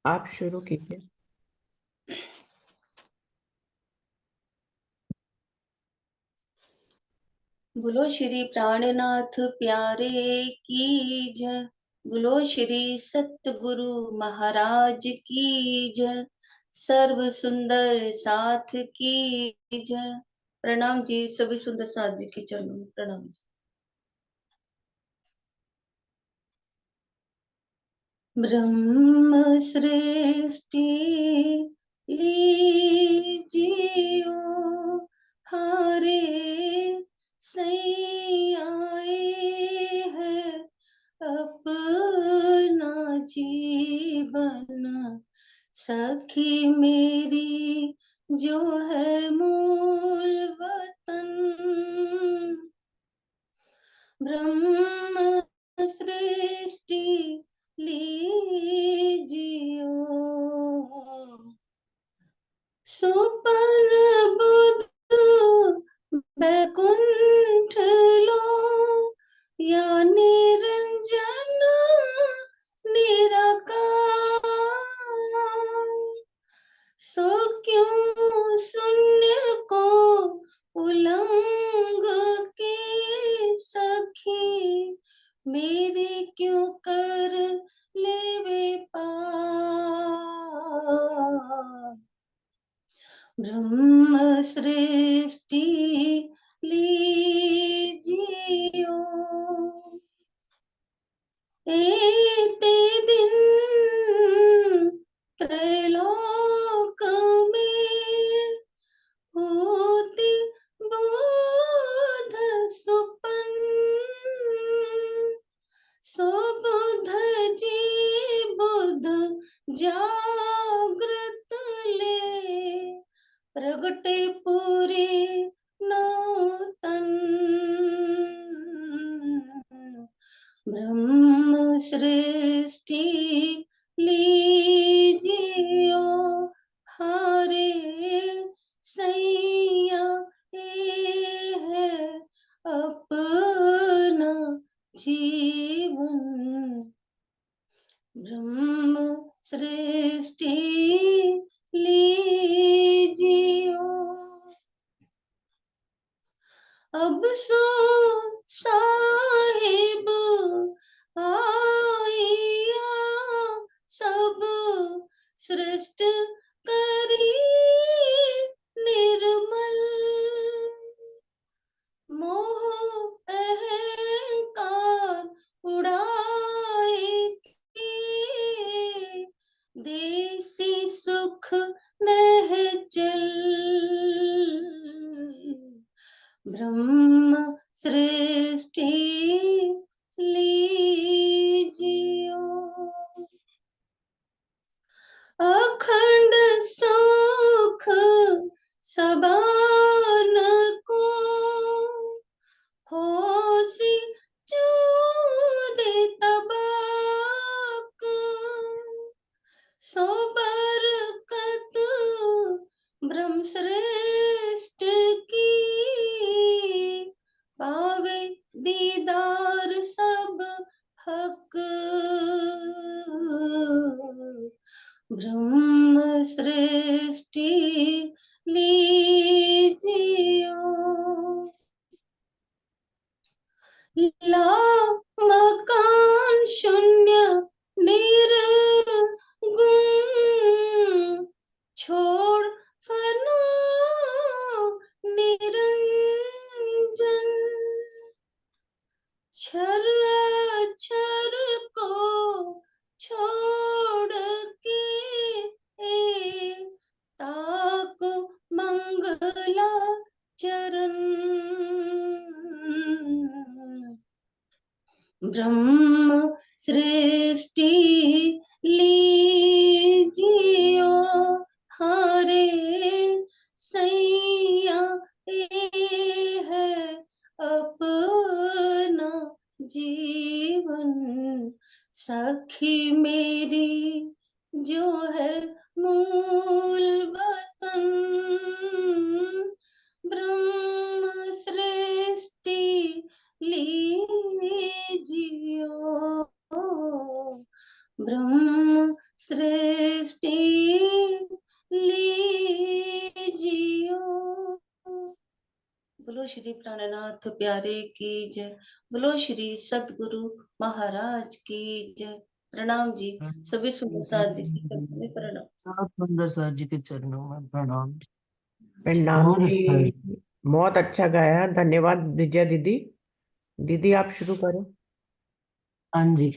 आप शुरू कीजिए। बोलो श्री प्राणनाथ प्यारे की जय। बोलो श्री सतगुरु महाराज की जय। सर्व सुंदर साथ की जय। प्रणाम जी, सभी सुंदर साथ जी के चरणों में प्रणाम जी। ब्रह्म सृष्टि लीजियो हारे सैयाए है अपना जीवन सखी मेरी जो है मूल वतन। ब्रह्म सृष्टि लीजियो सुपन बुद्ध बैकुंठ लो या निरंजन निराकार सो क्यों शून्य को उलंग के सखी मेरे क्यों कर लेवे पार। ब्रह्म सृष्टि लीजियो एते दिन त्रैलोक में होती बोध सुपन्न सो बुध जी बुध जागृत ले प्रगटे पूरे नौतन। ब्रह्म सृष्टि लीजियो हारे सैया ये है अपना जीवन। ब्रह्म सृष्टि लीजियो अब सो साहिब आइया सब सृष्ट करी निर्मल मोह अहंकार उड़ाए के देसी सुख नहचल। ब्रह्म सृष्टि लीजियो अखंड सुख सबान को होसी चूदे तबाक सो बरकत ब्रह्म श्रेष्ठ की पावे दीदार सब हक। ब्रह्म सृष्टि लीजियो ला मकान शून्य निर्गुण छोड़ फना निरंजन क्षर अक्षर को छोड़ के ताको मंगला चरण। ब्रह्म सृष्टि लीजियो हारे सैया ये है अपना जीवन सखी मेरी जो है मूल वतन। ब्रह्म सृष्टि लीजियो ब्रह्म सृष्टि लीजियो। बोलो श्री प्राणनाथ प्यारे की जय। बोलो श्री सतगुरु महाराज की जय। प्रणाम जी। सभी सुंदर साथ जी की चरणों में प्रणाम। सब सुंदर साथ जी के चरणों में प्रणाम। प्रणाम और जी, बहुत अच्छा गाया, धन्यवाद विजया दीदी। दीदी आप शुरू करो। हाँ जी,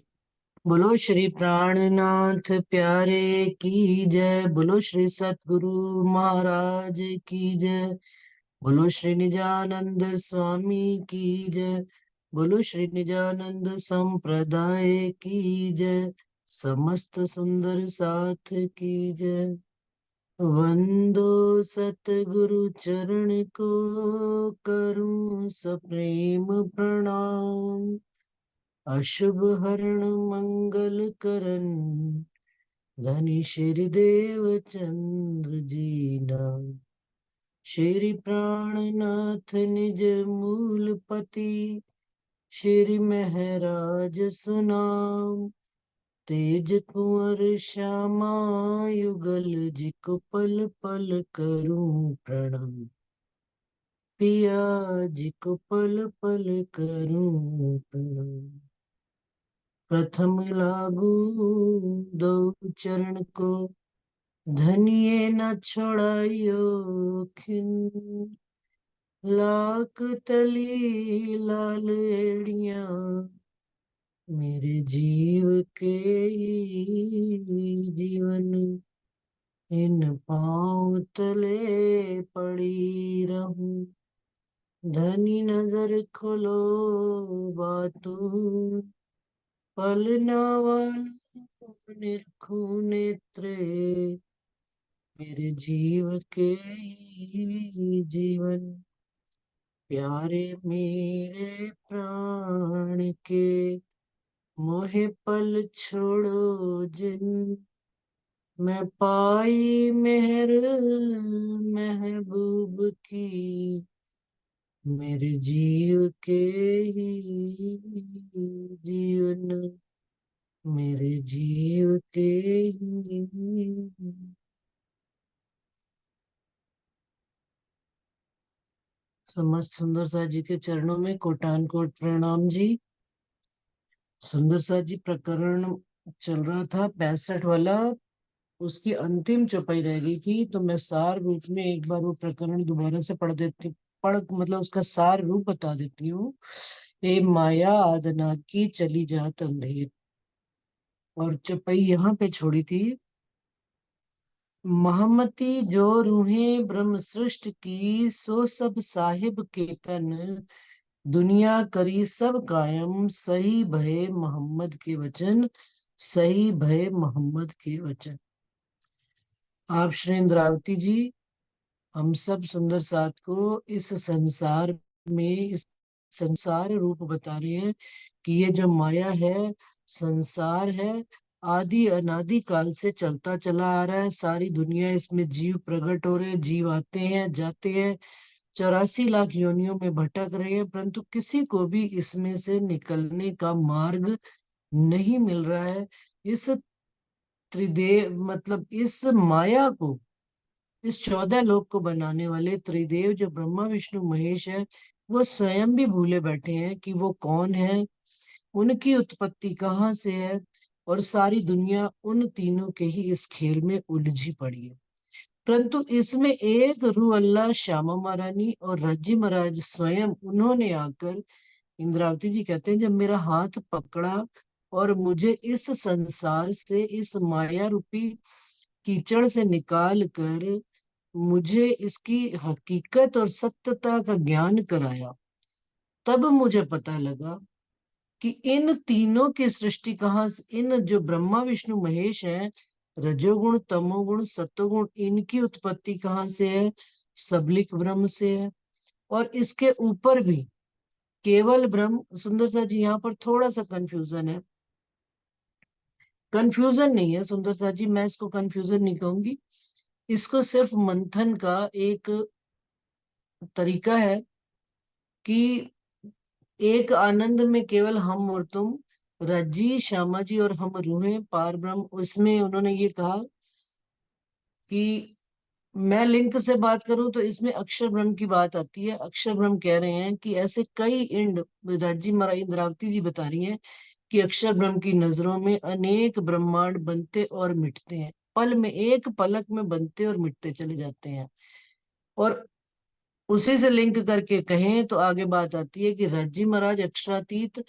बोलो श्री प्राणनाथ प्यारे की जय। बोलो श्री सतगुरु महाराज की जय। बोलो श्री निजानंद स्वामी की जय। बोलो श्री निजानंद संप्रदाय की जय। समस्त सुंदर साथ की जय। वंदो सतगुरु चरण को, करूं सप्रेम प्रणाम। अशुभ हरण मंगल करन, धनी श्री देव चंद्र जी नाम। श्री प्राणनाथ निज मूलपति, श्री महराज सुनाम। तेज कुंवर श्यामा युगल, जिको पल पल करूं प्रणाम। पिया जिको पल पल करूं प्रणाम। प्रथम लागू दो चरण को, धनिये न छोड़ाइयो खिन। लाख तली लाल एड़िया, मेरे जीव के जीवन। इन पाँव तले पड़ी रहूं, धनी नजर खोलो बातू। पल नावालू निरखूं नेत्रे, मेरे जीव के जीवन। प्यारे मेरे प्राण के, मोहे पल छोड़ो जिन। मैं पाई मेहर महबूब की, मेरे जीव के ही जीवन। मेरे जीव के ही। समस्त सुंदर सा जी के चरणों में कोटान कोट प्रणाम जी। सुंदर सा जी प्रकरण चल रहा था 65 वाला, उसकी अंतिम चौपाई रह गई थी, तो मैं सार रूप में एक बार वो प्रकरण दोबारा से पढ़ देती, मतलब उसका सार रूप बता देती हूँ। ए माया आदना की चली जात अंधेर। और चौपाई यहाँ पे छोड़ी थी। महमती जो रूहें ब्रह्म सृष्ट की, सो सब साहिब केतन। दुनिया करी सब कायम, सही भय मोहम्मद के वचन। सही भय मोहम्मद के वचन। आप श्री इंद्रावती जी हम सब सुंदर साथ को इस संसार में, इस संसार रूप बता रहे हैं कि ये जो माया है, संसार है, आदि अनादि काल से चलता चला आ रहा है। सारी दुनिया इसमें जीव प्रकट हो रहे हैं, जीव आते हैं जाते हैं, 84 लाख योनियों में भटक रहे हैं, परंतु किसी को भी इसमें से निकलने का मार्ग नहीं मिल रहा है। इस त्रिदेव मतलब इस माया को, इस 14 लोक को बनाने वाले त्रिदेव जो ब्रह्मा विष्णु महेश है, वो स्वयं भी भूले बैठे हैं कि वो कौन है, उनकी उत्पत्ति कहाँ से है। और सारी दुनिया उन तीनों के ही इस खेल में उलझी पड़ी है। परंतु इसमें एक रूह अल्लाह श्यामा महारानी और रज्जी महाराज स्वयं, उन्होंने आकर, इंद्रावती जी कहते हैं, जब मेरा हाथ पकड़ा और मुझे इस संसार से, इस माया रूपी कीचड़ से निकाल कर मुझे इसकी हकीकत और सत्यता का ज्ञान कराया, तब मुझे पता लगा कि इन तीनों की सृष्टि कहाँ से, इन जो ब्रह्मा विष्णु महेश हैं, रजोगुण तमोगुण सत्वगुण, इनकी उत्पत्ति कहाँ से है? सबलिक ब्रह्म से है। और इसके ऊपर भी केवल ब्रह्म। सुंदर सा जी यहाँ पर थोड़ा सा कंफ्यूजन है। कंफ्यूजन नहीं है सुंदर सा जी, मैं इसको कंफ्यूजन नहीं कहूंगी, इसको सिर्फ मंथन का एक तरीका है कि एक आनंद में केवल हम और तुम, रज्जी, श्यामा जी और हम रूहें पार ब्रह्म, उसमें उन्होंने ये कहा कि मैं लिंक से बात करूं तो इसमें अक्षर ब्रह्म की बात आती है। अक्षर ब्रह्म कह रहे हैं कि ऐसे कई इंड, राजी महाराज इंद्रावती जी बता रही हैं कि अक्षर ब्रह्म की नजरों में अनेक ब्रह्मांड बनते और मिटते हैं, पल में, एक पलक में बनते और मिटते चले जाते हैं। और उसी से लिंक करके कहें तो आगे बात आती है कि रज्जी महाराज अक्षरातीत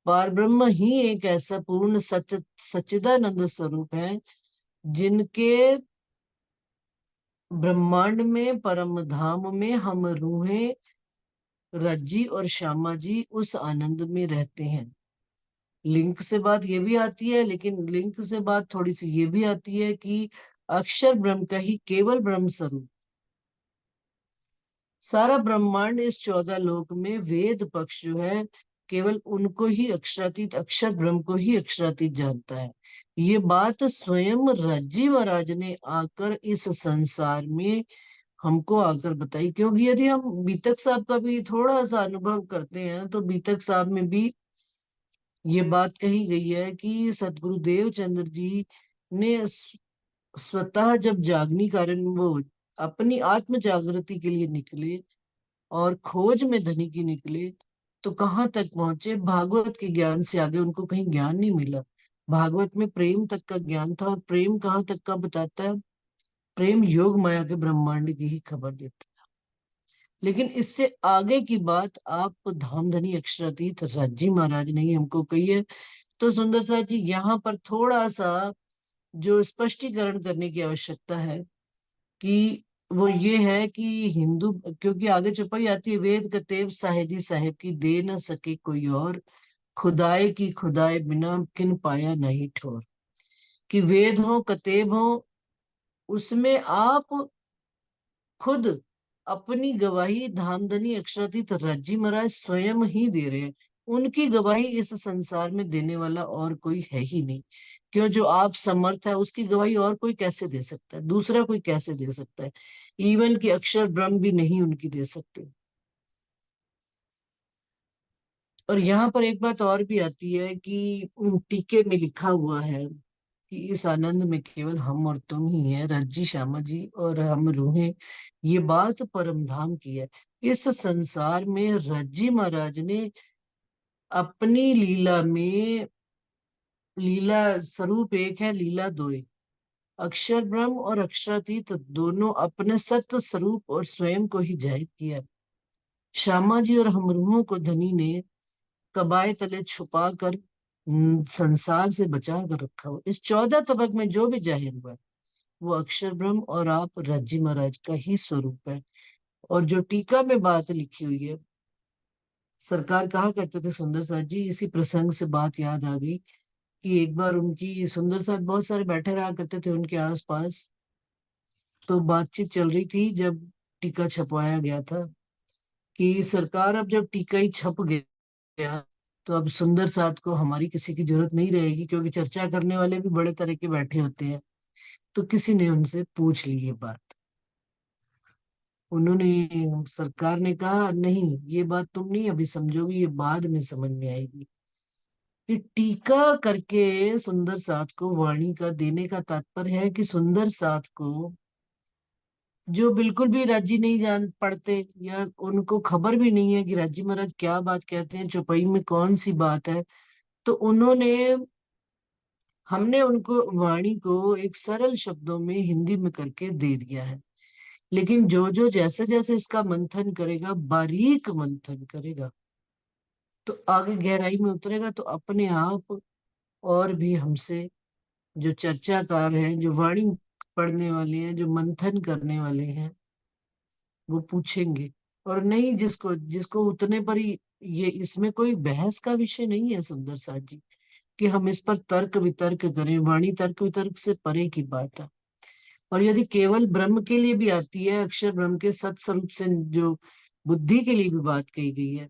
पार ब्रह्म ही एक ऐसा पूर्ण सच्चिदानंद स्वरूप है जिनके ब्रह्मांड में, परम धाम में हम रूहें, रज्जी और श्यामा जी उस आनंद में रहते हैं। लिंक से बात ये भी आती है, लेकिन लिंक से बात थोड़ी सी ये भी आती है कि अक्षर ब्रह्म का ही केवल ब्रह्म स्वरूप, सारा ब्रह्मांड इस 14 लोक में वेद पक्ष जो है केवल उनको ही अक्षरातीत, अक्षर ब्रह्म को ही अक्षरातीत जानता है। ये बात स्वयं रज्जी महाराज ने आकर इस संसार में हमको आकर बताई। क्योंकि यदि हम बीतक साहब का भी थोड़ा सा अनुभव करते हैं तो बीतक साहब में भी ये बात कही गई है कि सतगुरु देवचंद्र जी ने स्वतः जब जागनी कारण वो अपनी आत्म जागृति के लिए निकले और खोज में धनी की निकले, तो कहाँ तक पहुंचे? भागवत के ज्ञान से आगे उनको कहीं ज्ञान नहीं मिला। भागवत में प्रेम तक का ज्ञान था, और प्रेम कहाँ तक का बताता है? प्रेम योग माया के ब्रह्मांड की ही खबर देता है। लेकिन इससे आगे की बात आप धामधनी अक्षरातीत राजी महाराज ने ही हमको कही है। तो सुंदर साथ जी, यहाँ पर थोड़ा सा जो स्पष्टीकरण करने की आवश्यकता है कि वो ये है कि हिंदू, क्योंकि आगे चौपाई आती है, वेद कतेब साहेदी साहेब की दे न सके कोई और, खुदाए की खुदाए बिना किन पाया नहीं ठोर। कि वेद हो, कतेब हो, उसमें आप खुद अपनी गवाही धामधनी अक्षरातीत रज्जी महाराज स्वयं ही दे रहे हैं। उनकी गवाही इस संसार में देने वाला और कोई है ही नहीं। क्यों? जो आप समर्थ है उसकी गवाही और कोई कैसे दे सकता है? दूसरा कोई कैसे दे सकता है? इवन कि अक्षर ब्रह्म भी नहीं उनकी दे सकते। और यहाँ पर एक बात और भी आती है कि टीके में लिखा हुआ है कि इस आनंद में केवल हम और तुम ही है, रज्जी श्यामा जी और हम रूहें। ये बात परम धाम की है। इस संसार में रज्जी महाराज ने अपनी लीला में, लीला स्वरूप एक है, लीला दो है। अक्षर ब्रह्म और अक्षरातीत दोनों अपने सत्य स्वरूप और स्वयं को ही जाहिर किया। श्यामा जी और हम रूहों को धनी ने कबाए तले छुपा कर संसार से बचा कर रखा हो। इस 14 तबक में जो भी जाहिर हुआ है वो अक्षर ब्रह्म और आप रज्जी महाराज का ही स्वरूप है। और जो टीका में बात लिखी हुई है, सरकार कहा करते थे सुंदर साथ जी, इसी प्रसंग से बात याद आ गई कि एक बार उनकी, सुंदर साथ बहुत सारे बैठे रहा करते थे उनके आसपास, तो बातचीत चल रही थी जब टीका छपवाया गया था कि सरकार अब जब टीका ही छप गया तो अब सुंदर साथ को हमारी किसी की जरूरत नहीं रहेगी, क्योंकि चर्चा करने वाले भी बड़े तरह के बैठे होते हैं। तो किसी ने उनसे पूछ ली ये बात। उन्होंने, सरकार ने कहा नहीं, ये बात तुम नहीं अभी समझोगी, ये बाद में समझ में आएगी। कि टीका करके सुंदर साथ को वाणी का देने का तात्पर्य है कि सुंदर साथ को जो बिल्कुल भी राजी नहीं जान पढ़ते, या उनको खबर भी नहीं है कि राजी महाराज क्या बात कहते हैं, चौपाई में कौन सी बात है, तो उन्होंने, हमने उनको वाणी को एक सरल शब्दों में हिंदी में करके दे दिया है। लेकिन जो जो जैसे जैसे इसका मंथन करेगा, बारीक मंथन करेगा, तो आगे गहराई में उतरेगा, तो अपने आप और भी हमसे जो चर्चाकार हैं, जो वाणी पढ़ने वाले हैं, जो मंथन करने वाले हैं, वो पूछेंगे। और नहीं, जिसको जिसको उतने पर ही, ये इसमें कोई बहस का विषय नहीं है सुंदर साथ जी कि हम इस पर तर्क वितर्क करें। वाणी तर्क वितर्क से परे की बात है। और यदि केवल ब्रह्म के लिए भी आती है, अक्षर ब्रह्म के सत स्वरूप से जो बुद्धि के लिए भी बात कही गई है,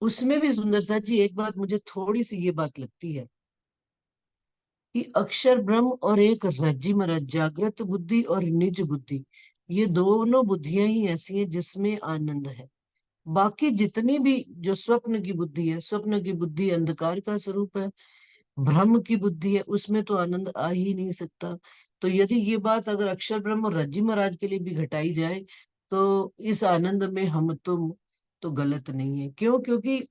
उसमें भी सुंदर साथ जी एक बात मुझे थोड़ी सी ये बात लगती है कि अक्षर ब्रह्म और एक रज्जी महाराज, जागृत बुद्धि और निज बुद्धि, ये दोनों बुद्धियां ही ऐसी हैं जिसमें आनंद है। बाकी जितनी भी जो स्वप्न की बुद्धि है, स्वप्न की बुद्धि अंधकार का स्वरूप है, ब्रह्म की बुद्धि है, उसमें तो आनंद आ ही नहीं सकता। तो यदि ये बात अगर अक्षर ब्रह्म और रज्जी महाराज के लिए भी घटाई जाए, तो इस आनंद में हम तुम तो गलत नहीं है। क्यों? क्योंकि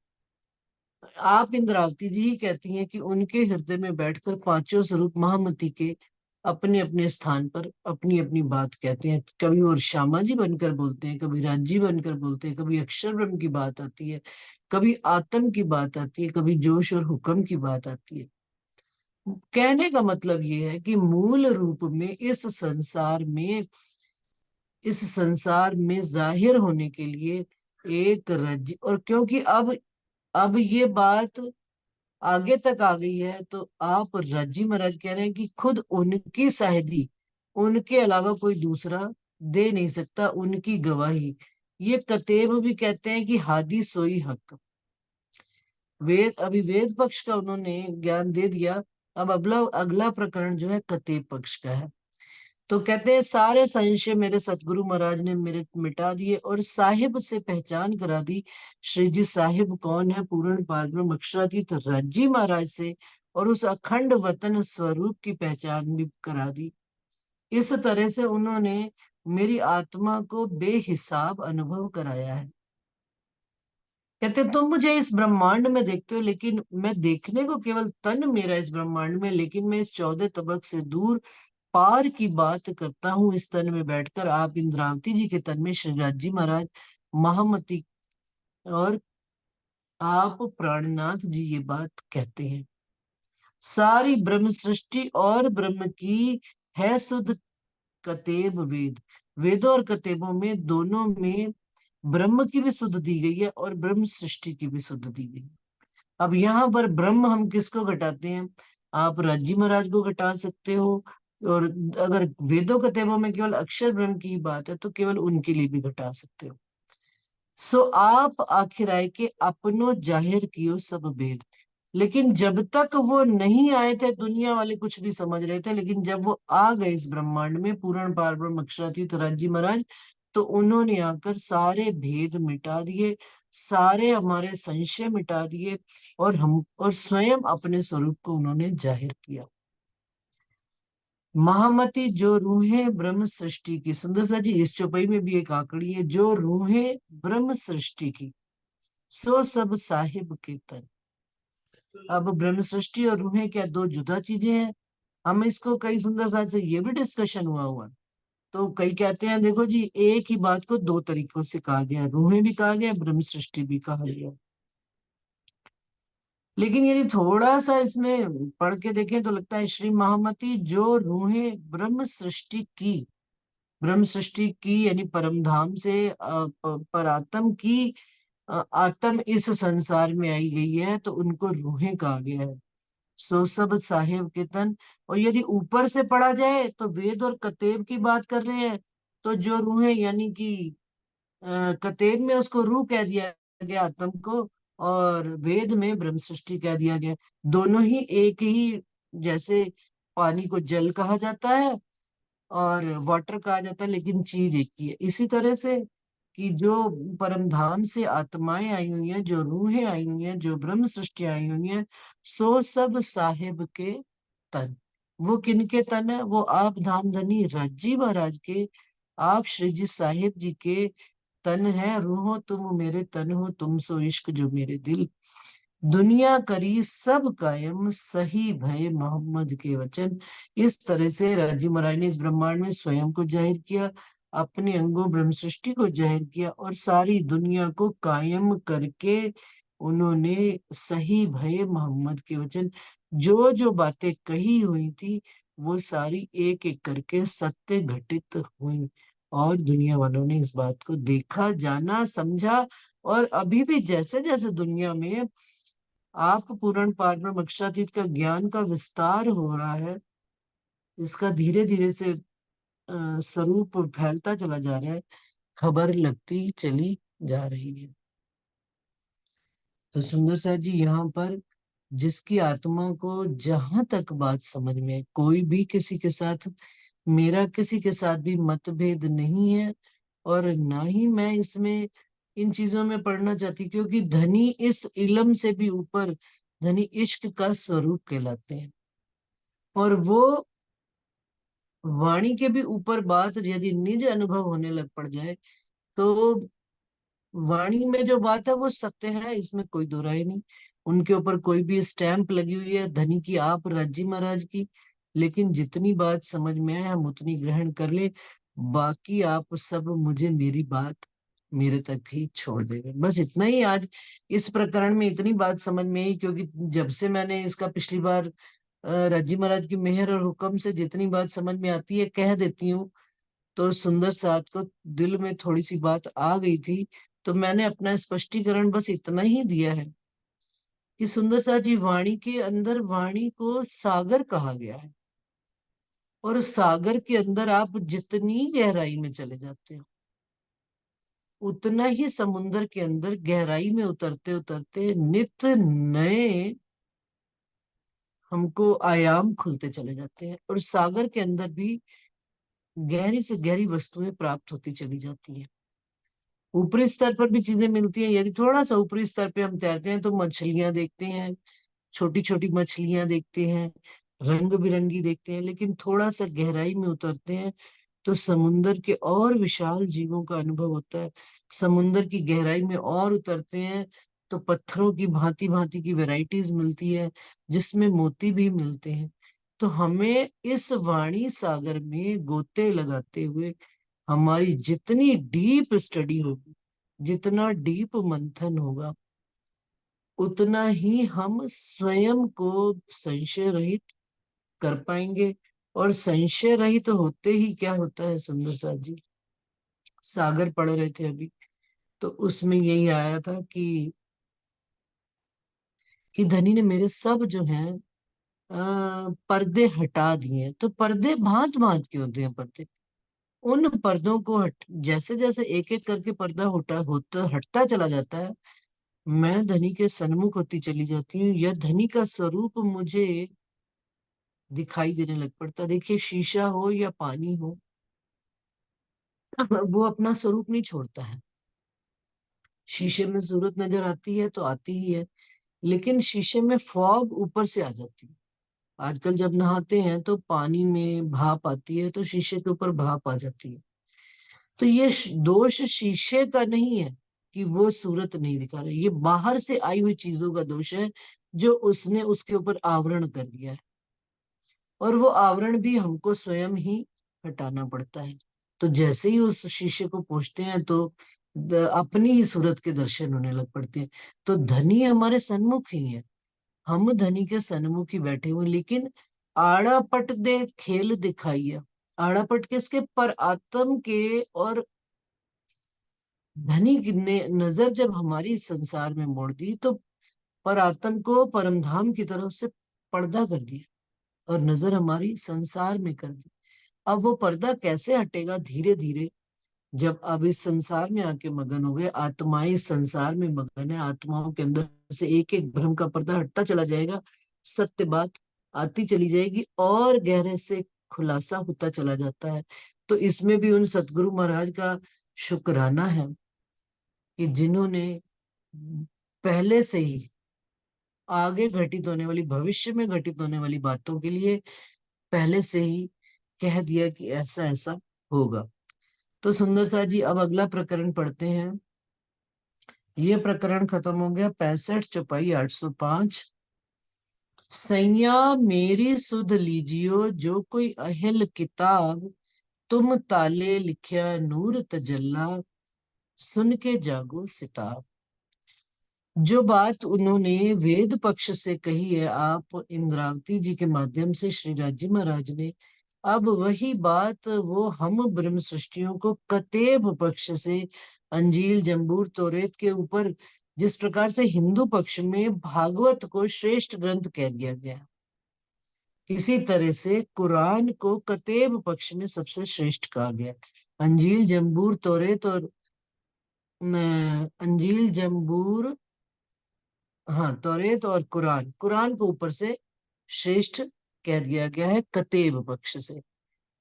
आप इंद्रावती जी ही कहती हैं कि उनके हृदय में बैठकर पांचों स्वरूप महामती के अपने अपने स्थान पर अपनी अपनी बात कहते हैं। कभी वो श्यामा जी बनकर बोलते हैं, कभी राजी बनकर बोलते हैं, कभी अक्षर ब्रह्म की बात आती है, कभी आत्म की बात आती है, कभी जोश और हुक्म की बात आती है। कहने का मतलब ये है कि मूल रूप में इस संसार में जाहिर होने के लिए एक रज, और क्योंकि अब ये बात आगे तक आ गई है, तो आप रज्जी महाराज कह रहे हैं कि खुद उनकी शाहिदी, उनके अलावा कोई दूसरा दे नहीं सकता उनकी गवाही। ये कतेब भी कहते हैं कि हादी सोई हक। वेद पक्ष का उन्होंने ज्ञान दे दिया। अब अगला अगला प्रकरण जो है कतेब पक्ष का है। तो कहते हैं सारे संशय मेरे सतगुरु महाराज ने मेरे मिटा दिए और साहिब से पहचान करा दी। श्री जी साहिब कौन है? पूर्ण पारब्रह्म अक्षरातीत रज्जी महाराज से, और उस अखंड वतन स्वरूप की पहचान भी करा दी। इस तरह से उन्होंने मेरी आत्मा को बेहिसाब अनुभव कराया है। कहते तुम मुझे इस ब्रह्मांड में देखते हो, लेकिन मैं देखने को केवल तन मेरा इस ब्रह्मांड में, लेकिन मैं इस 14 तबक से दूर पार की बात करता हूँ इस तन में बैठकर। आप इंद्रावती जी के तन में श्रीराज जी महाराज, महामती और आप प्राणनाथ जी ये बात कहते हैं। सारी ब्रह्म सृष्टि और ब्रह्म की है सुध कतेब वेद। वेदों और कतेबों में दोनों में ब्रह्म की भी सुध दी गई है और ब्रह्म सृष्टि की भी सुध दी गई है। अब यहाँ पर ब्रह्म हम किसको घटाते हैं? आप राजी महाराज को घटा सकते हो, और अगर वेदों कतेबों में केवल अक्षर ब्रह्म की बात है तो केवल उनके लिए भी घटा सकते हो। सो आप आखिर आए के अपनो जाहिर कियो सब भेद। लेकिन जब तक वो नहीं आए थे, दुनिया वाले कुछ भी समझ रहे थे, लेकिन जब वो आ गए इस ब्रह्मांड में, पूर्ण पार ब्रह्म अक्षरातीत राजी महाराज, तो उन्होंने आकर सारे भेद मिटा दिए, सारे हमारे संशय मिटा दिए, और स्वयं अपने स्वरूप को उन्होंने जाहिर किया। महामती जो रूहें ब्रह्म सृष्टि की, सुंदर सा जी इस चौपाई में भी एक आंकड़ी है, जो रूहें ब्रह्म सृष्टि की सो सब साहिब के तन। अब ब्रह्म सृष्टि और रूहें क्या दो जुदा चीजें हैं? हम इसको कई सुंदर सा से ये भी डिस्कशन हुआ। तो कई कहते हैं देखो जी, एक ही बात को दो तरीकों से कहा गया, रूहें भी कहा गया, ब्रह्म सृष्टि भी कहा गया। लेकिन यदि थोड़ा सा इसमें पढ़ के देखें तो लगता है श्री महामती जो रूहें ब्रह्म सृष्टि की यानी परम धाम से परात्म की आत्म इस संसार में आई गई है, तो उनको रूहें कहा गया है। सो सब साहेब के तन। और यदि ऊपर से पढ़ा जाए तो वेद और कतेब की बात कर रहे हैं, तो जो रूहें यानी कि कतेब में उसको रूह कह दिया गया आत्म को, और वेद में ब्रह्म सृष्टि कह दिया गया। दोनों ही एक ही, जैसे पानी को जल कहा जाता है और वाटर कहा जाता है, लेकिन चीज एक ही है। इसी तरह से कि जो परम धाम से आत्माएं आई हुई हैं, जो रूहें आई हुई हैं, जो ब्रह्म सृष्टि आई हुई हैं, सो सब साहेब के तन। वो किनके तन है? वो आप धाम धनी राजी महाराज के, आप श्री जी साहेब जी के तन है। रूहो तुम मेरे तन हो, तुम सो इश्क जो मेरे दिल। दुनिया करी सब कायम, सही भय मोहम्मद के वचन। इस तरह से राजी महाराज ने इस ब्रह्मांड में स्वयं को जाहिर किया, अपने अंगों ब्रह्म सृष्टि को जाहिर किया, और सारी दुनिया को कायम करके उन्होंने सही भय मोहम्मद के वचन, जो जो बातें कही हुई थी वो सारी एक एक करके सत्य घटित हुई। और दुनिया वालों ने इस बात को देखा, जाना, समझा। और अभी भी जैसे जैसे दुनिया में आप पूर्ण पारब्रह्म अक्षरातीत का ज्ञान का विस्तार हो रहा है, इसका धीरे धीरे से स्वरूप फैलता चला जा रहा है, खबर लगती चली जा रही है। तो सुंदर सा जी यहाँ पर जिसकी आत्मा को जहां तक बात समझ में, कोई भी किसी के साथ, मेरा किसी के साथ भी मतभेद नहीं है, और ना ही मैं इसमें इन चीजों में पढ़ना चाहती, क्योंकि धनी इस इल्म से भी ऊपर धनी इश्क का स्वरूप कहलाते हैं। और वो वाणी के भी ऊपर बात यदि निज अनुभव होने लग पड़ जाए तो वाणी में जो बात है वो सत्य है, इसमें कोई दो राय नहीं। उनके ऊपर कोई भी स्टैंप लगी हुई है धनी की, आप राज्य महाराज की, लेकिन जितनी बात समझ में आए हम उतनी ग्रहण कर ले, बाकी आप सब मुझे मेरी बात मेरे तक ही छोड़ देंगे। बस इतना ही आज इस प्रकरण में इतनी बात समझ में आई, क्योंकि जब से मैंने इसका पिछली बार राज्य महाराज की मेहर और हुक्म से जितनी बात समझ में आती है कह देती हूँ, तो सुंदर साथ को दिल में थोड़ी सी बात आ गई थी, तो मैंने अपना स्पष्टीकरण बस इतना ही दिया है कि सुंदर साथ जी वाणी के अंदर वाणी को सागर कहा गया है, और सागर के अंदर आप जितनी गहराई में चले जाते हो उतना ही समुन्द्र के अंदर गहराई में उतरते उतरते नित नए हमको आयाम खुलते चले जाते हैं, और सागर के अंदर भी गहरी से गहरी वस्तुएं प्राप्त होती चली जाती हैं। ऊपरी स्तर पर भी चीजें मिलती हैं, यदि थोड़ा सा ऊपरी स्तर पे हम तैरते हैं तो मछलियां देखते हैं, छोटी छोटी मछलियां देखते हैं, रंग बिरंगी देखते हैं, लेकिन थोड़ा सा गहराई में उतरते हैं तो समुंदर के और विशाल जीवों का अनुभव होता है। समुंदर की गहराई में और उतरते हैं तो पत्थरों की भांति भांति की वैरायटीज मिलती है, जिसमें मोती भी मिलते हैं। तो हमें इस वाणी सागर में गोते लगाते हुए हमारी जितनी डीप स्टडी होगी, जितना डीप मंथन होगा, उतना ही हम स्वयं को संशय रहित कर पाएंगे। और संशय रहित होते ही क्या होता है सुंदर साथ जी, सागर पढ़ रहे थे अभी, तो उसमें यही आया था कि धनी ने मेरे सब जो है पर्दे हटा दिए। तो पर्दे भांत भांत के होते हैं पर्दे, उन पर्दों को जैसे जैसे एक एक करके पर्दा होता हटता चला जाता है, मैं धनी के सन्मुख होती चली जाती हूँ, यह धनी का स्वरूप मुझे दिखाई देने लग पड़ता। देखिए शीशा हो या पानी हो, वो अपना स्वरूप नहीं छोड़ता है। शीशे में सूरत नजर आती है तो आती ही है, लेकिन शीशे में फॉग ऊपर से आ जाती है। आजकल जब नहाते हैं तो पानी में भाप आती है, तो शीशे के ऊपर भाप आ जाती है। तो ये दोष शीशे का नहीं है कि वो सूरत नहीं दिखा रहा, ये बाहर से आई हुई चीजों का दोष है जो उसने उसके ऊपर आवरण कर दिया है, और वो आवरण भी हमको स्वयं ही हटाना पड़ता है। तो जैसे ही उस शीशे को पोंछते हैं तो अपनी ही सूरत के दर्शन होने लग पड़ते हैं। तो धनी हमारे सन्मुख ही है, हम धनी के सन्मुख ही बैठे हुए, लेकिन आड़ा पट दे खेल दिखाइया। आड़ा पट किसके? पर आत्म के। और धनी ने नजर जब हमारी इस संसार में मोड़ दी तो पर आत्म को परमधाम की तरफ से पर्दा कर दिया और नजर हमारी संसार में कर दी। अब वो पर्दा कैसे हटेगा? धीरे धीरे, जब अब इस संसार में आके मगन हो गए, आत्माएं इस संसार में मगन है, आत्माओं के अंदर से एक एक भ्रम का पर्दा हटता चला जाएगा, सत्य बात आती चली जाएगी और गहरे से खुलासा होता चला जाता है। तो इसमें भी उन सतगुरु महाराज का शुक्राना है कि जिन्होंने पहले से ही आगे घटित होने वाली, भविष्य में घटित होने वाली बातों के लिए पहले से ही कह दिया कि ऐसा ऐसा होगा। तो सुंदर सा जी अब अगला प्रकरण पढ़ते हैं। ये प्रकरण खत्म हो गया। 65 चौपाई 805। सैया मेरी सुध लीजियो जो कोई अहिल किताब, तुम ताले लिखया नूर तजल्ला, सुन के जागो सिताब। जो बात उन्होंने वेद पक्ष से कही है आप इंद्रावती जी के माध्यम से श्री राजी महाराज ने, अब वही बात वो हम ब्रह्म सृष्टियों को कतेब पक्ष से अंजील जंबूर तोरेत के ऊपर, जिस प्रकार से हिंदू पक्ष में भागवत को श्रेष्ठ ग्रंथ कह दिया गया, इसी तरह से कुरान को कतेब पक्ष में सबसे श्रेष्ठ कहा गया। अंजील जंबूर तोरेत और अंजील जंबूर, हाँ, तौरेत और कुरान, कुरान को ऊपर से श्रेष्ठ कह दिया गया है कतेब पक्ष से।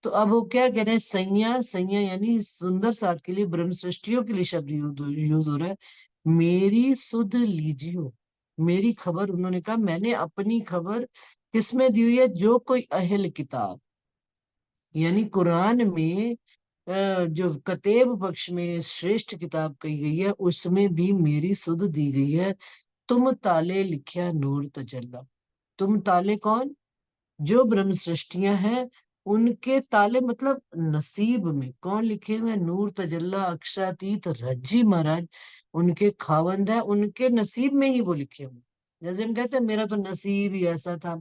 तो अब वो क्या कह रहे हैं, संज्ञा, संज्ञा यानी सुंदर साथ के लिए, ब्रह्म सृष्टियों के लिए शब्द यूज हो रहा है। मेरी सुध लीजियो, मेरी खबर, उन्होंने कहा मैंने अपनी खबर किसमें दी हुई है, जो कोई अहल किताब, यानी कुरान में जो कतेब पक्ष में श्रेष्ठ किताब कही गई है, उसमें भी मेरी सुध दी गई है। तुम ताले लिखया नूर तजल्ला। तुम ताले कौन? जो ब्रह्म सृष्टियां हैं, उनके ताले मतलब नसीब में कौन लिखे हुए हैं? नूर तजल्ला अक्षरातीत रज्जी महाराज उनके खावंद है, उनके नसीब में ही वो लिखे हुए हैं। जैसे हम कहते हैं मेरा तो नसीब ही ऐसा था,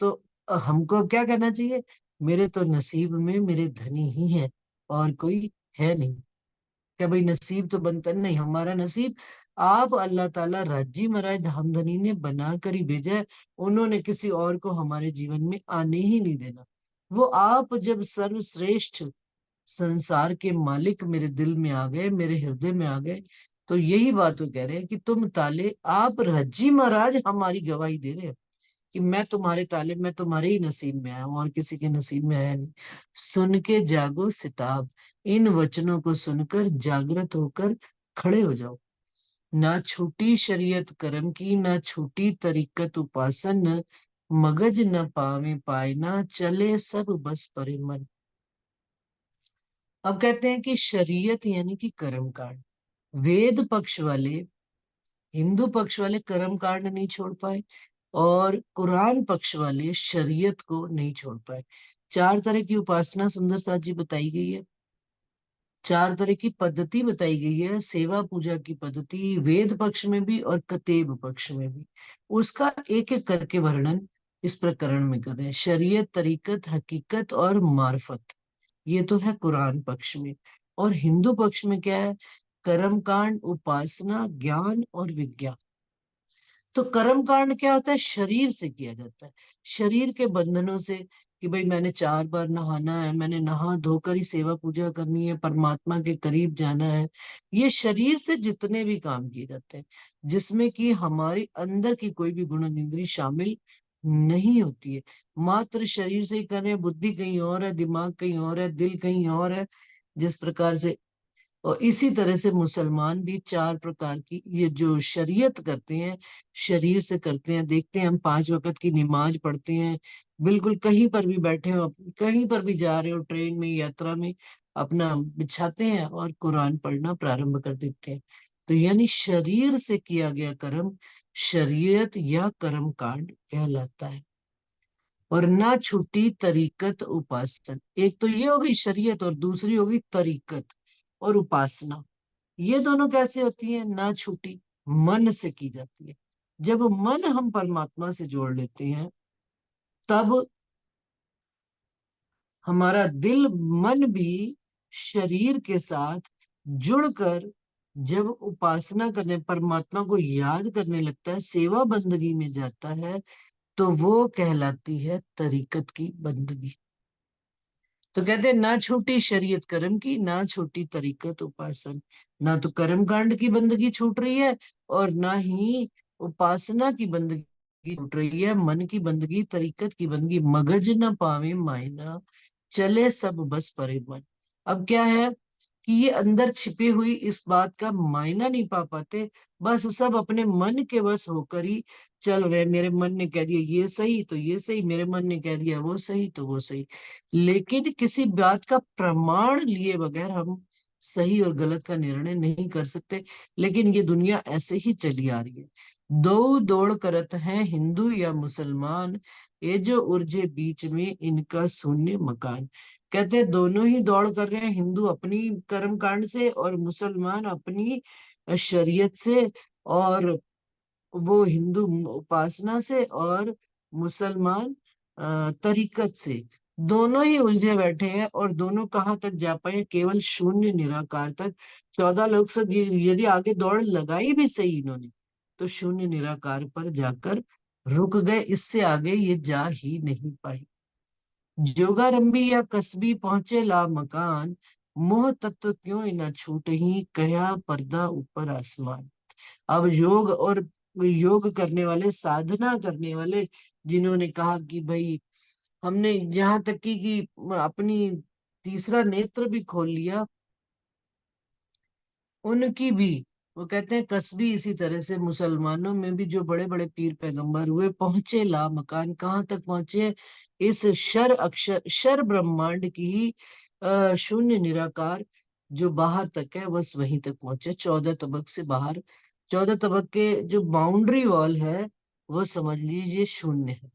तो हमको क्या करना चाहिए? मेरे तो नसीब में मेरे धनी ही है, और कोई है नहीं। क्या भाई नसीब तो बनता नहीं, हमारा नसीब आप अल्लाह ताला राजी महाराज हमधनी ने बना कर ही भेजा है। उन्होंने किसी और को हमारे जीवन में आने ही नहीं देना। वो आप जब सर्वश्रेष्ठ संसार के मालिक मेरे दिल में आ गए, मेरे हृदय में आ गए, तो यही बात वो कह रहे हैं कि तुम ताले, आप रज्जी महाराज हमारी गवाही दे रहे हैं कि मैं तुम्हारे ताले, मैं तुम्हारे ही नसीब में आया हूं और किसी के नसीब में आया नहीं। सुन के जागो सिताब, इन वचनों को सुनकर जागृत होकर खड़े हो जाओ। ना छूटी शरीयत कर्म की, ना छूटी तरीकत उपासन, मगज न पावे पाए, ना चले सब बस परे मन। अब कहते हैं कि शरीयत यानी कि कर्म कांड, वेद पक्ष वाले, हिंदू पक्ष वाले कर्म कांड नहीं छोड़ पाए, और कुरान पक्ष वाले शरीयत को नहीं छोड़ पाए। चार तरह की उपासना सुंदर साथ जी बताई गई है, चार तरह की पद्धति बताई गई है, सेवा पूजा की पद्धति वेद पक्ष में भी और कतेब पक्ष में भी। उसका एक एक करके वर्णन इस प्रकरण में कर रहे हैं। शरीयत, तरीकत, हकीकत और मार्फत, ये तो है कुरान पक्ष में। और हिंदू पक्ष में क्या है? कर्म कांड, उपासना, ज्ञान और विज्ञान। तो कर्म कांड क्या होता है? शरीर से किया जाता है, शरीर के बंधनों से, कि भाई मैंने 4 बार नहाना है, मैंने नहा धोकर ही सेवा पूजा करनी है, परमात्मा के करीब जाना है। ये शरीर से जितने भी काम किए जाते हैं, जिसमें कि हमारी अंदर की कोई भी गुण इंद्री शामिल नहीं होती है, मात्र शरीर से ही कर रहे हैं। बुद्धि कहीं और है, दिमाग कहीं और है, दिल कहीं और है। जिस प्रकार से, और इसी तरह से मुसलमान भी 4 प्रकार की ये जो शरीयत करते हैं, शरीर से करते हैं। देखते हैं हम 5 वक्त की नमाज पढ़ते हैं, बिल्कुल कहीं पर भी बैठे हो, कहीं पर भी जा रहे हो, ट्रेन में, यात्रा में, अपना बिछाते हैं और कुरान पढ़ना प्रारंभ कर देते हैं। तो यानी शरीर से किया गया कर्म शरीयत या कर्म कांड कहलाता है। और ना छुट्टी तरीकत उपासन, एक तो ये हो गई शरीयत और दूसरी हो गई तरीकत और उपासना। ये दोनों कैसे होती है? ना छूटी, मन से की जाती है। जब मन हम परमात्मा से जोड़ लेते हैं, तब हमारा दिल मन भी शरीर के साथ जुड़कर जब उपासना करने, परमात्मा को याद करने लगता है, सेवा बंदगी में जाता है, तो वो कहलाती है तरीकत की बंदगी। तो कहते हैं ना छूटी शरीयत कर्म की, ना छूटी तरीकत उपासन। ना तो कर्म कांड की बंदगी छूट रही है, और ना ही उपासना की बंदगी छूट रही है, मन की बंदगी, तरीकत की बंदगी। मगज न पावे मायना, चले सब बस परे मन। अब क्या है कि ये अंदर छिपी हुई इस बात का मायना नहीं पा पाते, बस सब अपने मन के बस होकर ही चल रहे। मेरे मन ने कह दिया ये सही तो ये सही, मेरे मन ने कह दिया वो सही तो वो सही। लेकिन किसी बात का प्रमाण लिए बगैर हम सही और गलत का निर्णय नहीं कर सकते। लेकिन ये दुनिया ऐसे ही चली आ रही है। दो दौड़ करत हैं हिंदू या मुसलमान, ये जो उर्जे बीच में इनका शून्य मकान। कहते हैं दोनों ही दौड़ कर रहे हैं, हिंदू अपनी कर्म कांड से और मुसलमान अपनी शरीयत से, और वो हिंदू उपासना से और मुसलमान तरीकत से। दोनों ही उलझे बैठे हैं, और दोनों कहाँ तक जा पाए? केवल शून्य निराकार तक। 14 लोग सब यदि आगे दौड़ लगाई भी सही इन्होंने, तो शून्य निराकार पर जाकर रुक गए, इससे आगे ये जा ही नहीं पाए। जोगारंबी या कसबी पहुंचे ला मकान, मोह तत्व क्यों न छूट ही, कया पर्दा ऊपर आसमान। अब योग और योग करने वाले, साधना करने वाले, जिन्होंने कहा कि भाई हमने जहां तक कि अपनी तीसरा नेत्र भी खोल लिया, उनकी भी, वो कहते हैं कस्बी, इसी तरह से मुसलमानों में भी जो बड़े बड़े पीर पैगंबर हुए, पहुंचे ला मकान, कहाँ तक पहुंचे? इस शर अक्षर शर ब्रह्मांड की ही शून्य निराकार जो बाहर तक है, बस वहीं तक पहुंचे, 14 तबक से बाहर। 14 तबक के जो बाउंड्री वॉल है, वो समझ लीजिए शून्य है।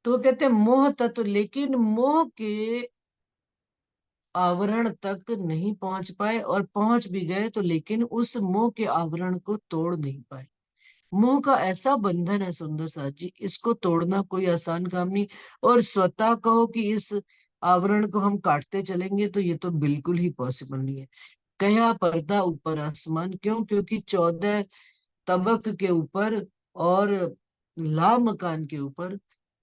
तो वो कहते हैं मोह तत्व, लेकिन मोह के आवरण तक नहीं पहुंच पाए, और पहुंच भी गए तो लेकिन उस मोह के आवरण को तोड़ नहीं पाए। मोह का ऐसा बंधन है सुंदर साथ जी, इसको तोड़ना कोई आसान काम नहीं। और स्वतः कहो कि इस आवरण को हम काटते चलेंगे, तो ये तो बिल्कुल ही पॉसिबल नहीं है। कहा पर्दा ऊपर आसमान, क्यों? क्योंकि 14 तबक के ऊपर और ला मकान के ऊपर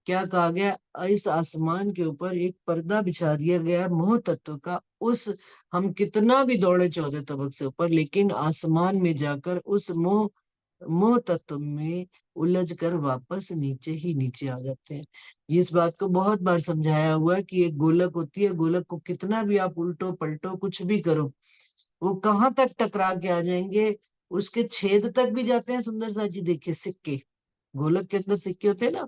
क्या कहा गया? इस आसमान के ऊपर एक पर्दा बिछा दिया गया है मोह तत्व का। उस हम कितना भी दौड़े 14 तबक से ऊपर, लेकिन आसमान में जाकर उस मोह मोह तत्व में उलझ कर वापस नीचे ही नीचे आ जाते हैं। इस बात को बहुत बार समझाया हुआ है कि एक गोलक होती है, गोलक को कितना भी आप उल्टो पलटो कुछ भी करो, वो कहाँ तक टकरा के आ जाएंगे? उसके छेद तक भी जाते हैं। सुंदर सा जी देखिए, सिक्के, गोलक के अंदर सिक्के होते हैं ना,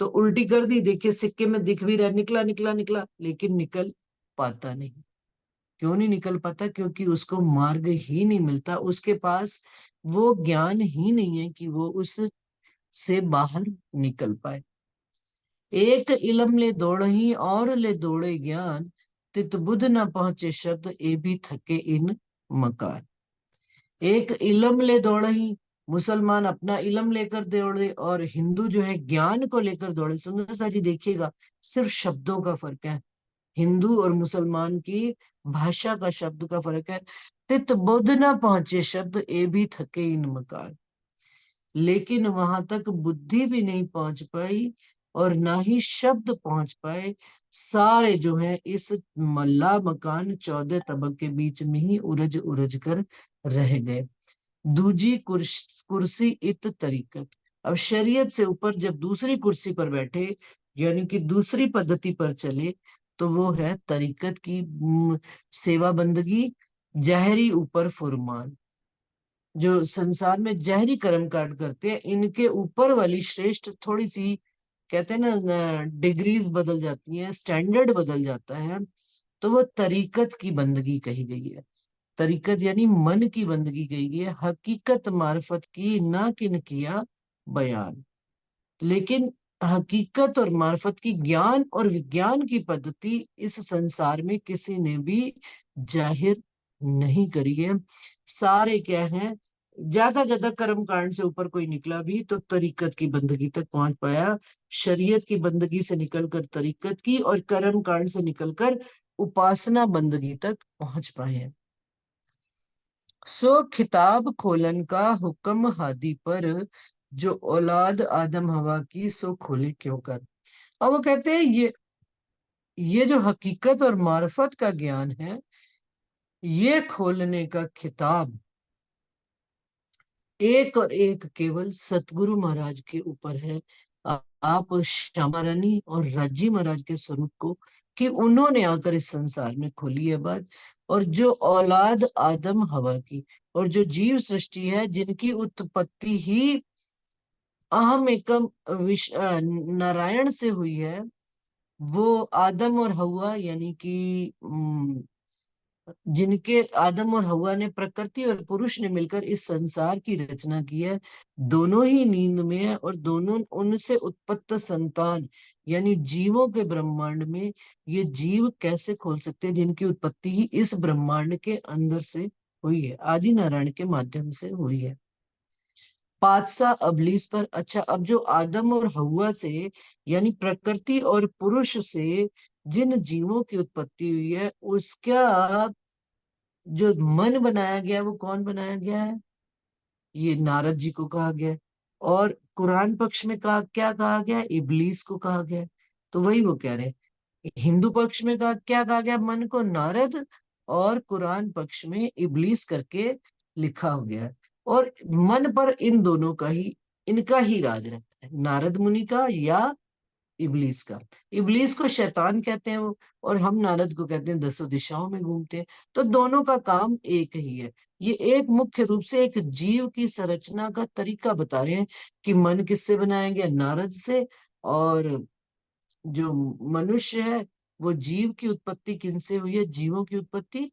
तो उल्टी कर दी, देखिए सिक्के में दिख भी रहा है, निकला निकला निकला, लेकिन निकल पाता नहीं। क्यों नहीं निकल पाता? क्योंकि उसको मार्ग ही नहीं मिलता, उसके पास वो ज्ञान ही नहीं है कि वो उस से बाहर निकल पाए। एक इलम ले दौड़ही और ले दौड़े ज्ञान, तित बुध न पहुंचे शब्द ए भी थके इन मकार। एक इलम ले दौड़ही, मुसलमान अपना इलम लेकर दौड़े, और हिंदू जो है ज्ञान को लेकर दौड़े। सुंदर सा जी देखिएगा, सिर्फ शब्दों का फर्क है, हिंदू और मुसलमान की भाषा का शब्द का फर्क है। तित बुध न पहुंचे शब्द ए भी थके इन मकार, लेकिन वहां तक बुद्धि भी नहीं पहुंच पाई और ना ही शब्द पहुंच पाए। सारे जो है इस मल्ला मकान 14 तबक के बीच में ही उलझ उलझ कर रह गए। दूजी कुर्सी इत तरीकत, अब शरीयत से ऊपर जब दूसरी कुर्सी पर बैठे, यानी कि दूसरी पद्धति पर चले, तो वो है तरीकत की सेवा बंदगी, जहरी ऊपर फुरमान। जो संसार में जहरी कर्म कांड करते हैं, इनके ऊपर वाली श्रेष्ठ थोड़ी सी, कहते हैं ना, डिग्रीज बदल जाती हैं, स्टैंडर्ड बदल जाता है, तो वो तरीकत की बंदगी कही गई है। तरीकत यानी मन की बंदगी कही गई है, हकीकत मार्फत की ना किन किया बयान। लेकिन हकीकत और मार्फत की, ज्ञान और विज्ञान की पद्धति इस संसार में किसी ने भी जाहिर नहीं करी है। सारे क्या हैं, ज्यादा कर्म कांड से ऊपर कोई निकला भी तो तरीकत की बंदगी तक पहुंच पाया। शरीयत की बंदगी से निकलकर तरीकत की, और कर्म कांड से निकलकर उपासना बंदगी तक पहुंच पाए हैं। सो खिताब खोलन का हुक्म हादी पर, जो औलाद आदम हवा की सो खोले क्यों कर। अब वो कहते हैं ये जो हकीकत और मार्फत का ज्ञान है, ये खोलने का खिताब एक और एक केवल सतगुरु महाराज के ऊपर है। आप श्यामा रानी और राजी महाराज के स्वरूप को, कि उन्होंने आकर इस संसार में खोली है बात। और जो औलाद आदम हवा की, और जो जीव सृष्टि है जिनकी उत्पत्ति ही अहम एकम नारायण से हुई है, वो आदम और हवा, यानी कि जिनके आदम और हवा ने, प्रकृति और पुरुष ने मिलकर इस संसार की रचना की है, दोनों ही नींद में है, और दोनों उनसे उत्पत्त संतान, यानी जीवों के ब्रह्मांड में ये जीव कैसे खोल सकते हैं जिनकी उत्पत्ति ही इस ब्रह्मांड के अंदर से हुई है, आदि नारायण के माध्यम से हुई है। पादशाह अबलीस पर, अच्छा, अब जो आदम और हवा से, यानी प्रकृति और पुरुष से जिन जीवों की उत्पत्ति हुई है, उसका जो मन बनाया गया, वो कौन बनाया गया है? ये नारद जी को कहा गया है। और कुरान पक्ष में कहा, क्या कहा गया है? इबलीस को कहा गया है। तो वही वो कह रहे हैं, हिंदू पक्ष में कहा, क्या कहा गया? मन को नारद, और कुरान पक्ष में इबलीस करके लिखा हो गया है। और मन पर इन दोनों का ही, इनका ही राज रहता है, नारद मुनि का या इबलीस का। इबलीस को शैतान कहते हैं वो, और हम नारद को कहते हैं दसों दिशाओं में घूमते हैं। तो दोनों का काम एक ही है। ये एक मुख्य रूप से एक जीव की संरचना का तरीका बता रहे हैं कि मन किससे बनाया गया, नारद से। और जो मनुष्य है, वो जीव की उत्पत्ति किनसे हुई है, जीवों की उत्पत्ति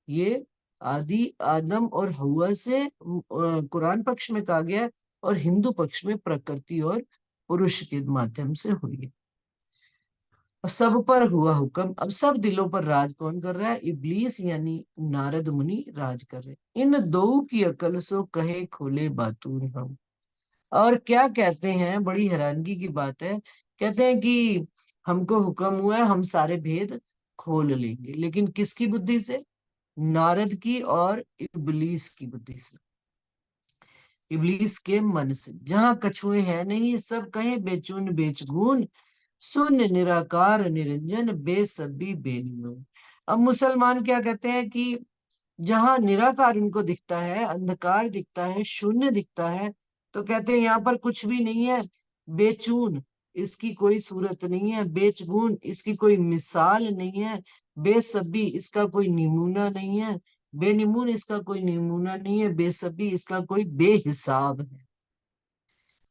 ये आदि आदम और हवा से कुरान पक्ष में कहा गया है, और हिंदू पक्ष में प्रकृति और पुरुष के माध्यम से हुई है। और सब पर हुआ हुक्म। अब सब दिलों पर राज कौन कर रहा है, इब्लीस यानी नारद मुनि राज कर रहे हैं। इन दो की अकल सो कहे खोले बातून हम। और क्या कहते हैं, बड़ी हैरानगी की बात है, कहते हैं कि हमको हुक्म हुआ है, हम सारे भेद खोल लेंगे, लेकिन किसकी बुद्धि से, नारद की और इब्लीस की बुद्धि से, इब्लीस के मन से। जहां कछुए हैं नहीं, सब कहे बेचून बेचगुन, शून्य निराकार निरंजन बेसब्बी बेनियम। अब मुसलमान क्या कहते हैं कि जहां निराकार उनको दिखता है, अंधकार दिखता है, शून्य दिखता है, तो कहते हैं यहाँ पर कुछ भी नहीं है। बेचून, इसकी कोई सूरत नहीं है। बेचगुन, इसकी कोई मिसाल नहीं है। बेसब्बी, इसका कोई नमूना नहीं है। बेनिमून, इसका कोई नमूना नहीं है। बेसब्बी, इसका कोई बेहिसाब है।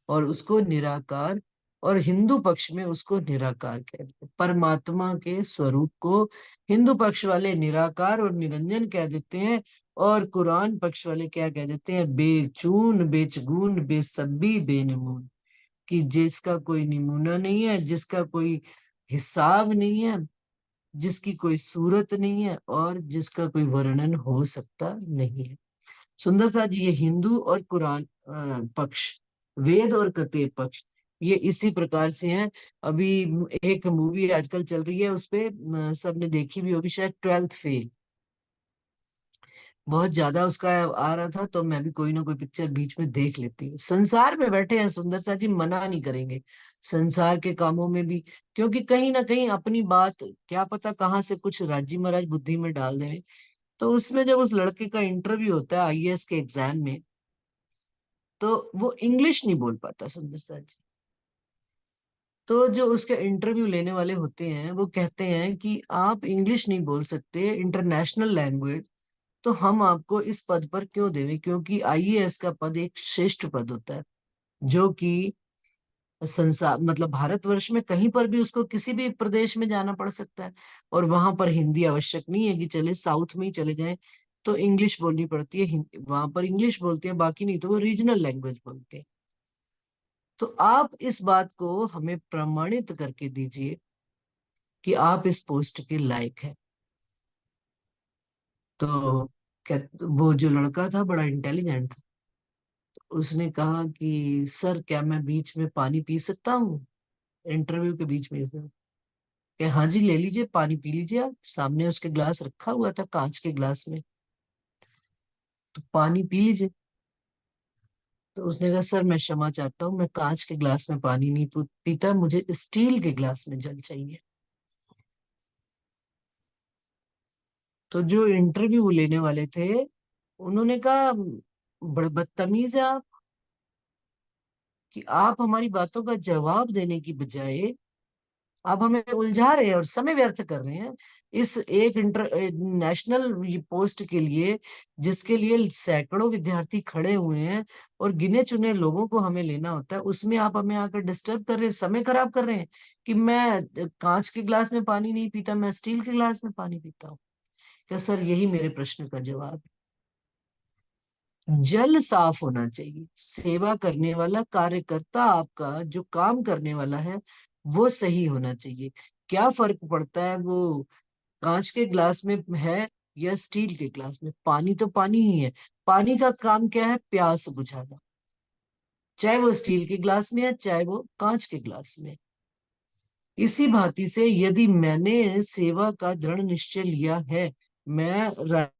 और उसको निराकार, और हिंदू पक्ष में उसको निराकार कहते हैं। परमात्मा के स्वरूप को हिंदू पक्ष वाले निराकार और निरंजन कह देते हैं, और कुरान पक्ष वाले क्या कह देते हैं, बेचून बेचगुन बेसब्बी बेनमून। कि जिसका कोई नमूना नहीं है, जिसका कोई हिसाब नहीं है, जिसकी कोई सूरत नहीं है, और जिसका कोई वर्णन हो सकता नहीं है। सुंदर सा जी, ये हिंदू और कुरान पक्ष, वेद और कते पक्ष, ये इसी प्रकार से हैं। अभी एक मूवी आजकल चल रही है, उसपे सबने देखी भी होगी शायद, 12th फेल। बहुत ज्यादा उसका आ रहा था, तो मैं भी कोई ना कोई पिक्चर बीच में देख लेती हूँ। संसार में बैठे हैं सुंदर सा जी, मना नहीं करेंगे संसार के कामों में भी, क्योंकि कहीं ना कहीं अपनी बात क्या पता कहाँ से कुछ राजी महाराज बुद्धि में डाल दें। तो उसमें जब उस लड़के का इंटरव्यू होता है आईएएस के एग्जाम में, तो वो इंग्लिश नहीं बोल पाता सुंदर सा जी। तो जो उसके इंटरव्यू लेने वाले होते हैं वो कहते हैं कि आप इंग्लिश नहीं बोल सकते, इंटरनेशनल लैंग्वेज, तो हम आपको इस पद पर क्यों देवें, क्योंकि आईएएस का पद एक श्रेष्ठ पद होता है, जो कि संसार मतलब भारतवर्ष में कहीं पर भी उसको किसी भी प्रदेश में जाना पड़ सकता है। और वहां पर हिंदी आवश्यक नहीं है कि चले साउथ में ही चले जाएं तो इंग्लिश बोलनी पड़ती है। वहां पर इंग्लिश बोलते हैं, बाकी नहीं तो वो रीजनल लैंग्वेज बोलते हैं। तो आप इस बात को हमें प्रमाणित करके दीजिए कि आप इस पोस्ट के लायक हैं। तो क्या, वो जो लड़का था बड़ा इंटेलिजेंट था, उसने कहा कि सर क्या मैं बीच में पानी पी सकता हूँ, इंटरव्यू के बीच में। कि हाँ जी ले लीजिए, पानी पी लीजिए। आप सामने उसके ग्लास रखा हुआ था, कांच के ग्लास में, तो पानी पी लीजिए। तो उसने कहा सर मैं क्षमा चाहता हूँ, मैं कांच के ग्लास में पानी नहीं पीता, मुझे स्टील के ग्लास में जल चाहिए। तो जो इंटरव्यू लेने वाले थे उन्होंने कहा बड़े बदतमीज है आप, कि आप हमारी बातों का जवाब देने की बजाय आप हमें उलझा रहे हैं और समय व्यर्थ कर रहे हैं इस एक नेशनल पोस्ट के लिए, जिसके लिए सैकड़ों विद्यार्थी खड़े हुए हैं और गिने चुने लोगों को हमें लेना होता है। उसमें आप हमें आकर डिस्टर्ब कर रहे हैं, समय खराब कर रहे हैं कि मैं कांच के ग्लास में पानी नहीं पीता, मैं स्टील के ग्लास में पानी पीता हूँ। क्या सर यही मेरे प्रश्न का जवाब है? जल साफ होना चाहिए, सेवा करने वाला कार्यकर्ता आपका जो काम करने वाला है वो सही होना चाहिए। क्या फर्क पड़ता है वो कांच के ग्लास में है या स्टील के ग्लास में, पानी तो पानी ही है। पानी का काम क्या है, प्यास बुझाना, चाहे वो स्टील के ग्लास में है चाहे वो कांच के ग्लास में। इसी भांति से यदि मैंने सेवा का दृढ़ निश्चय लिया है, मैं